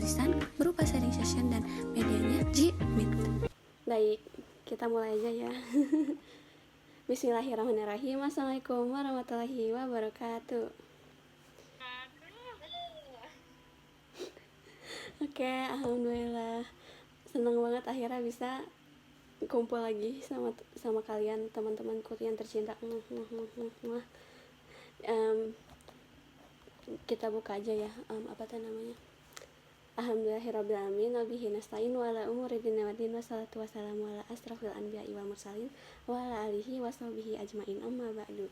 tulisan berupa sharing session dan medianya Gmeet. Baik, kita mulai aja ya. Bismillahirrahmanirrahim. Assalamualaikum warahmatullahi wabarakatuh. Oke, alhamdulillah. Senang banget akhirnya bisa kumpul lagi sama kalian, teman-temanku yang tercinta. Kita buka aja ya, apa tuh namanya? Alhamdulillahirrabbilalamin wabihi nasta'in wa ala umuri dinna wa din wassalatu wassalamu ala asrafil anbiya'i wal mursalin wa ala alihi washabihi ajmain, amma ba'du.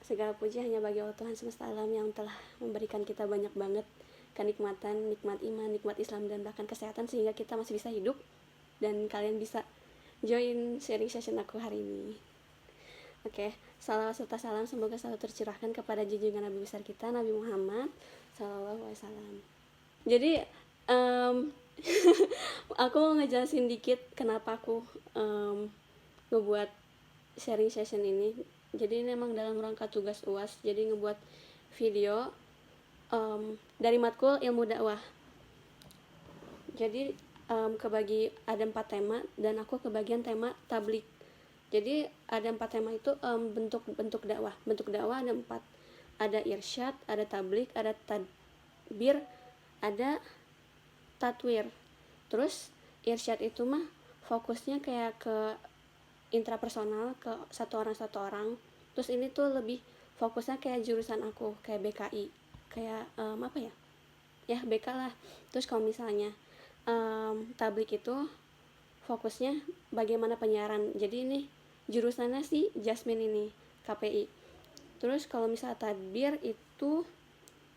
Segala puji hanya bagi Allah Tuhan semesta alam yang telah memberikan kita banyak banget kenikmatan, nikmat iman, nikmat Islam, dan bahkan kesehatan sehingga kita masih bisa hidup dan kalian bisa join sharing session aku hari ini. Oke, salawat serta salam semoga selalu tercurahkan kepada junjungan Nabi besar kita, Nabi Muhammad Sallallahu Alaihi Wasallam. Jadi aku mau ngejelasin dikit kenapa aku ngebuat sharing session ini. Jadi ini emang dalam rangka tugas UAS, jadi ngebuat video dari matkul ilmu dakwah. Jadi kebagi ada 4 tema dan aku kebagian tema tablik. Jadi ada 4 tema itu bentuk dakwah. Bentuk dakwah ada 4. Ada irsyad, ada tablik, ada tadbir, ada tatwir. Terus irsyad itu mah fokusnya kayak ke intrapersonal, ke satu orang. Terus ini tuh lebih fokusnya kayak jurusan aku, kayak BKI, kayak apa ya? Ya BK lah. Terus kalau misalnya tablik itu fokusnya bagaimana penyiaran. Jadi ini jurusannya sih Jasmine ini, KPI. Terus kalau misalnya tadbir itu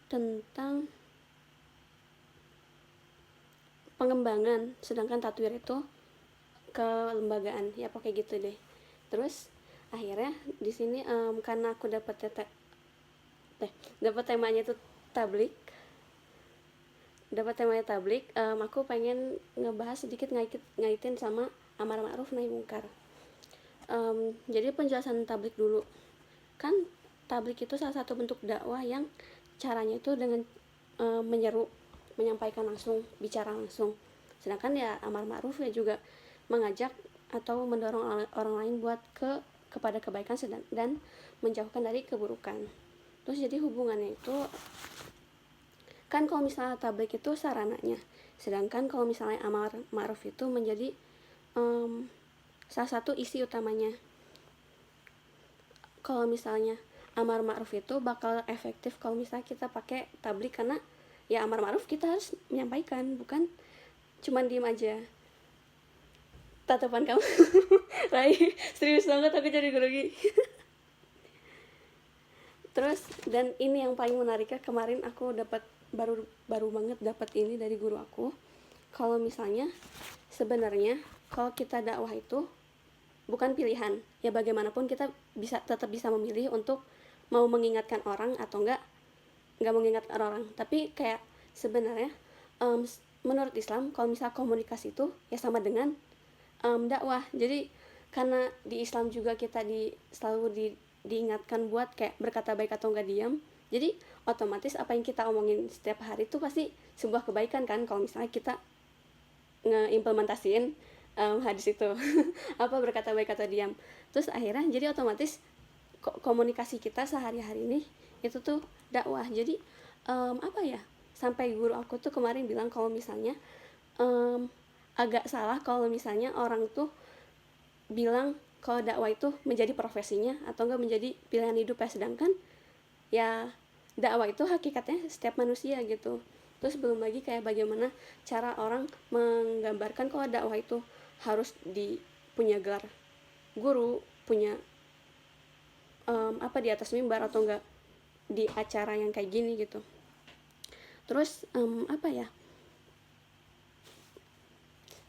tentang pengembangan, sedangkan tatwir itu kelembagaan, ya pakai gitu deh. Terus akhirnya di sini karena aku dapat temanya itu tablik, aku pengen ngebahas sedikit ngaitin sama amar ma'ruf nahi mungkar. Jadi penjelasan tablik dulu. Kan tablik itu salah satu bentuk dakwah yang caranya itu dengan menyeru, menyampaikan langsung, bicara langsung. Sedangkan ya amar ma'ruf ya juga mengajak atau mendorong orang lain buat kepada kebaikan dan menjauhkan dari keburukan. Terus jadi hubungannya itu kan kalau misalnya tablik itu sarananya, sedangkan kalau misalnya amar ma'ruf itu menjadi salah satu isi utamanya. Kalau misalnya amar ma'ruf itu bakal efektif kalau misalnya kita pakai tablik, karena ya amar ma'ruf kita harus menyampaikan, bukan cuman diem aja. Tatapan kamu Rai, serius banget aku jadi grogi. Terus dan ini yang paling menariknya, kemarin aku dapat baru banget dapat ini dari guru aku. Kalau misalnya sebenarnya kalau kita dakwah itu bukan pilihan, ya bagaimanapun kita tetap bisa memilih untuk mau mengingatkan orang atau enggak mengingatkan orang. Tapi kayak sebenarnya menurut Islam kalau misalnya komunikasi itu ya sama dengan dakwah. Jadi karena di Islam juga kita selalu diingatkan buat kayak berkata baik atau enggak diam. Jadi otomatis apa yang kita omongin setiap hari itu pasti sebuah kebaikan kan kalau misalnya kita ngeimplementasiin hadis itu. Apa berkata baik atau diam. Terus akhirnya jadi otomatis komunikasi kita sehari-hari ini itu tuh dakwah. Jadi apa ya? Sampai guru aku tuh kemarin bilang kalau misalnya agak salah kalau misalnya orang tuh bilang kalau dakwah itu menjadi profesinya atau enggak menjadi pilihan hidup ya, sedangkan ya dakwah itu hakikatnya setiap manusia gitu. Terus belum lagi kayak bagaimana cara orang menggambarkan kalau dakwah itu harus punya gelar guru, punya di atas mimbar atau enggak di acara yang kayak gini gitu. Terus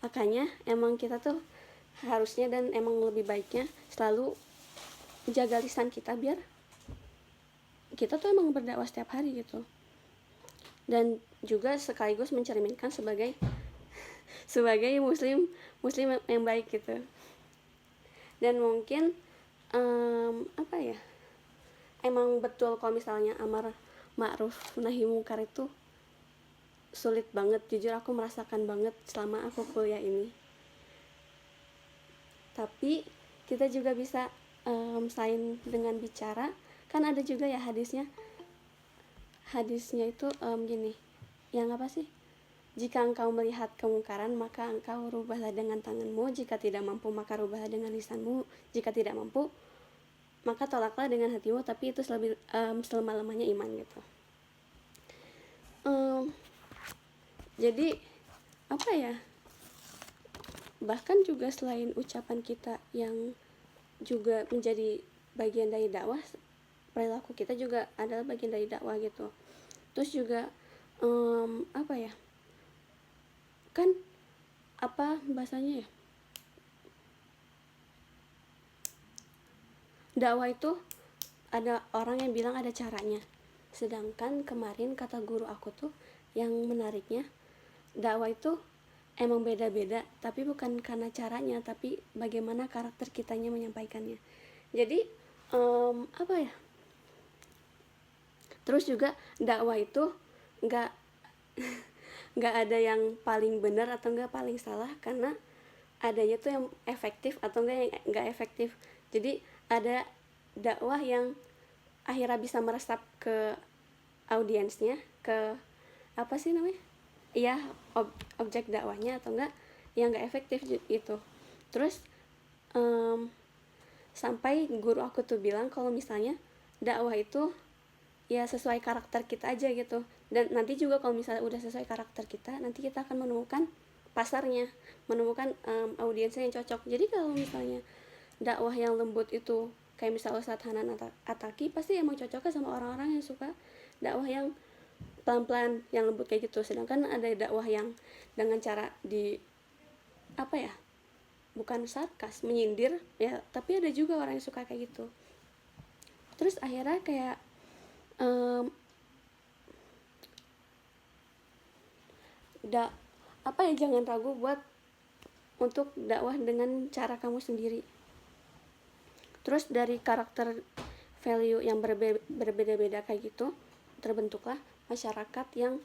makanya emang kita tuh harusnya dan emang lebih baiknya selalu jaga lisan kita biar kita tuh emang berdakwah setiap hari gitu, dan juga sekaligus mencerminkan sebagai muslim yang baik gitu. Dan mungkin emang betul kalau misalnya amar ma'ruf nahi mungkar itu sulit banget, jujur aku merasakan banget selama aku kuliah ini. Tapi kita juga bisa selain dengan bicara, kan ada juga ya hadisnya itu gini, yang apa sih, jika engkau melihat kemungkaran maka engkau rubahlah dengan tanganmu, jika tidak mampu maka rubahlah dengan lisanmu, jika tidak mampu maka tolaklah dengan hatimu, tapi itu selama-lamanya iman gitu. Jadi apa ya, bahkan juga selain ucapan kita yang juga menjadi bagian dari dakwah, perilaku kita juga adalah bagian dari dakwah gitu. Terus juga apa ya, kan apa bahasanya ya, dakwah itu ada orang yang bilang ada caranya, sedangkan kemarin kata guru aku tuh yang menariknya, dakwah itu emang beda-beda, tapi bukan karena caranya, tapi bagaimana karakter kitanya menyampaikannya. Jadi apa ya, terus juga dakwah itu nggak nggak ada yang paling benar atau nggak paling salah, karena adanya tuh yang efektif atau enggak yang nggak efektif. Jadi ada dakwah yang akhirnya bisa meresap ke audiensnya, ke apa sih namanya, iya, objek dakwahnya, atau enggak yang nggak efektif gitu. Terus sampai guru aku tuh bilang kalau misalnya dakwah itu ya sesuai karakter kita aja gitu, dan nanti juga kalau misalnya udah sesuai karakter kita, nanti kita akan menemukan pasarnya, menemukan audiensnya yang cocok. Jadi kalau misalnya dakwah yang lembut itu kayak misalnya Ustadz Hanan Ataki, pasti emang cocoknya sama orang-orang yang suka dakwah yang pelan-pelan, yang lembut kayak gitu. Sedangkan ada dakwah yang dengan cara di apa ya, bukan sarkas, menyindir ya, tapi ada juga orang yang suka kayak gitu. Terus akhirnya kayak apa ya, jangan ragu buat untuk dakwah dengan cara kamu sendiri. Terus dari karakter value yang berbeda-beda kayak gitu, terbentuklah masyarakat yang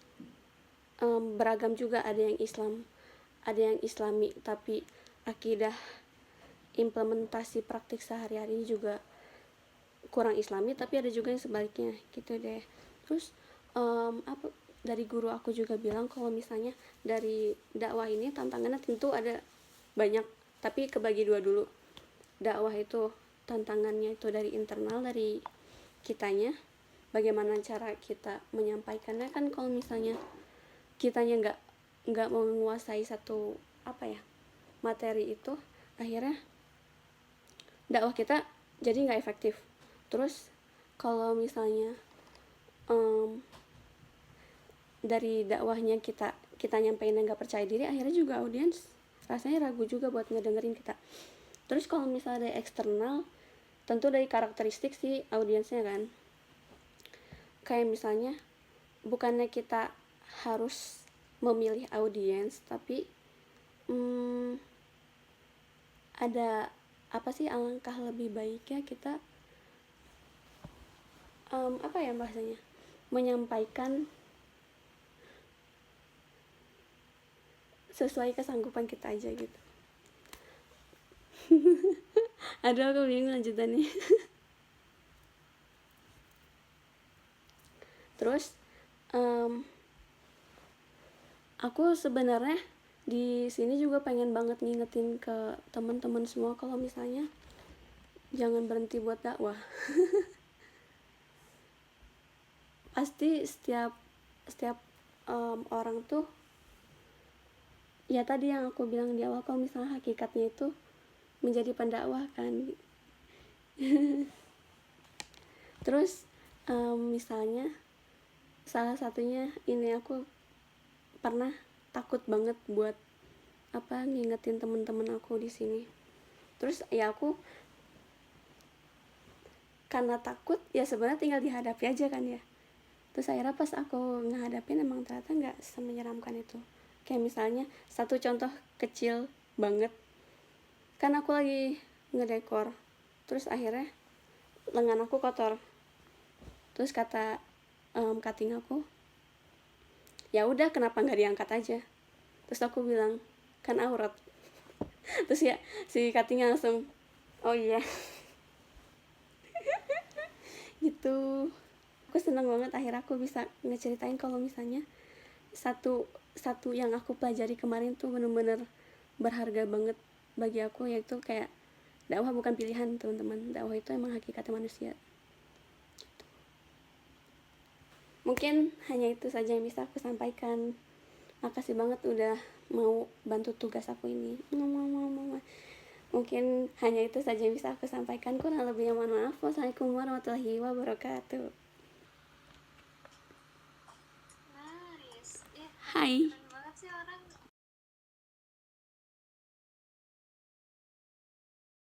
beragam juga. Ada yang Islam, ada yang Islami, tapi akidah implementasi praktik sehari-hari juga kurang Islami, tapi ada juga yang sebaliknya gitu deh. Terus apa, dari guru aku juga bilang kalau misalnya dari dakwah ini tantangannya tentu ada banyak, tapi kebagi dua dulu. Dakwah itu tantangannya itu dari internal, dari kitanya, bagaimana cara kita menyampaikannya. Kan kalau misalnya kitanya nggak menguasai satu apa ya, materi itu, akhirnya dakwah kita jadi nggak efektif. Terus kalau misalnya dari dakwahnya kita nyampein nggak percaya diri, akhirnya juga audiens rasanya ragu juga buat ngedengerin kita. Terus kalau misalnya dari eksternal, tentu dari karakteristik si audiensnya kan, kayak misalnya bukannya kita harus memilih audiens, tapi ada apa sih, alangkah lebih baiknya kita apa ya bahasanya, menyampaikan sesuai kesanggupan kita aja gitu. Aduh, aku bingung lanjutannya. Terus aku sebenarnya di sini juga pengen banget ngingetin ke teman-teman semua kalau misalnya jangan berhenti buat dakwah. Pasti setiap orang tuh ya tadi yang aku bilang di awal, kalau misalnya hakikatnya itu menjadi pendakwah kan. Terus misalnya salah satunya ini, aku pernah takut banget buat apa, ngingetin teman-teman aku di sini. Terus ya aku karena takut ya sebenarnya tinggal dihadapi aja kan ya. Terus akhirnya pas aku ngadapin emang ternyata nggak semenyeramkan itu. Kayak misalnya satu contoh kecil banget, kan aku lagi ngedekor, terus akhirnya lengan aku kotor. Terus kata cutting aku, ya udah kenapa nggak diangkat aja. Terus aku bilang kan aurat. Terus ya si cuttingnya langsung oh iya gitu. Aku seneng banget akhirnya aku bisa ngeceritain kalau misalnya satu satu yang aku pelajari kemarin tuh bener-bener berharga banget bagi aku, yaitu kayak dakwah bukan pilihan teman-teman, dakwah itu emang hakikatnya manusia. Mungkin hanya itu saja yang bisa aku sampaikan. Makasih banget udah mau bantu tugas aku ini. Mungkin hanya itu saja yang bisa aku sampaikan. Kurang lebihnya mohon maaf. Wassalamualaikum warahmatullahi wabarakatuh. Hai.